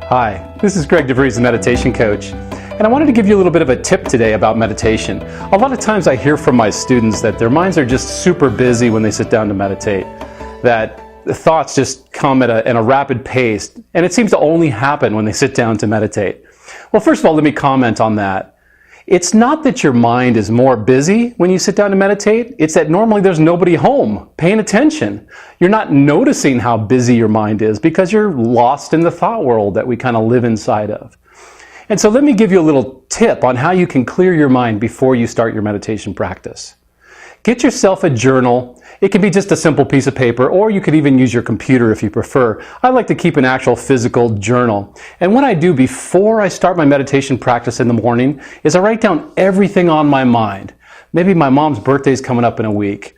Hi, this is Greg DeVries, the meditation coach, and I wanted to give you a little bit of a tip today about meditation. A lot of times I hear from my students that their minds are just super busy when they sit down to meditate, that the thoughts just come at a rapid pace, and it seems to only happen when they sit down to meditate. Well, first of all, let me comment on that. It's not that your mind is more busy when you sit down to meditate. It's that normally there's nobody home paying attention. You're not noticing how busy your mind is because you're lost in the thought world that we kind of live inside of. And so let me give you a little tip on how you can clear your mind before you start your meditation practice. Get yourself a journal. It can be just a simple piece of paper, or you could even use your computer if you prefer. I like to keep an actual physical journal. And what I do before I start my meditation practice in the morning is I write down everything on my mind. Maybe my mom's birthday is coming up in a week.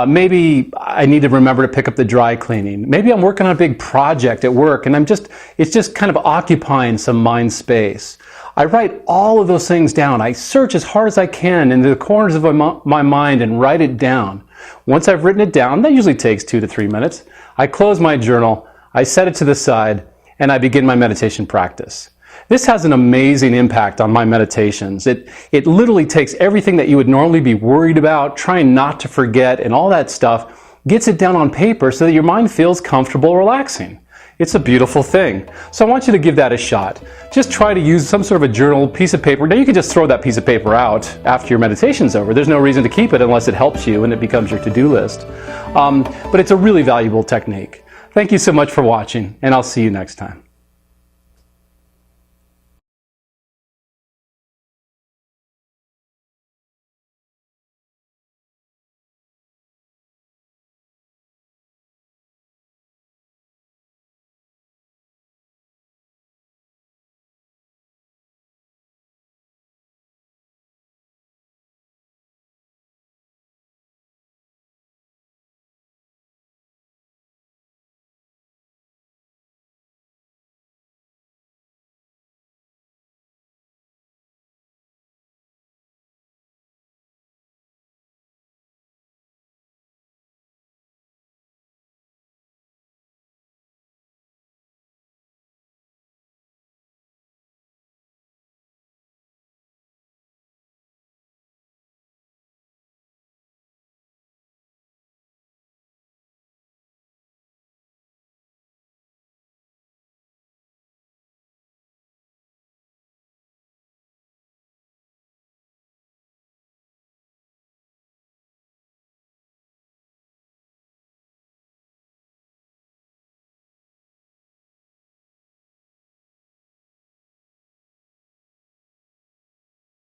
Maybe I need to remember to pick up the dry cleaning. Maybe I'm working on a big project at work and it's just kind of occupying some mind space. I write all of those things down. I search as hard as I can into the corners of my mind and write it down. Once I've written it down, that usually takes 2 to 3 minutes, I close my journal, I set it to the side, and I begin my meditation practice. This has an amazing impact on my meditations. It literally takes everything that you would normally be worried about, trying not to forget, and all that stuff, gets it down on paper so that your mind feels comfortable, relaxing. It's a beautiful thing. So I want you to give that a shot. Just try to use some sort of a journal, piece of paper. Now you can just throw that piece of paper out after your meditation's over. There's no reason to keep it unless it helps you and it becomes your to-do list. But it's a really valuable technique. Thank you so much for watching, and I'll see you next time.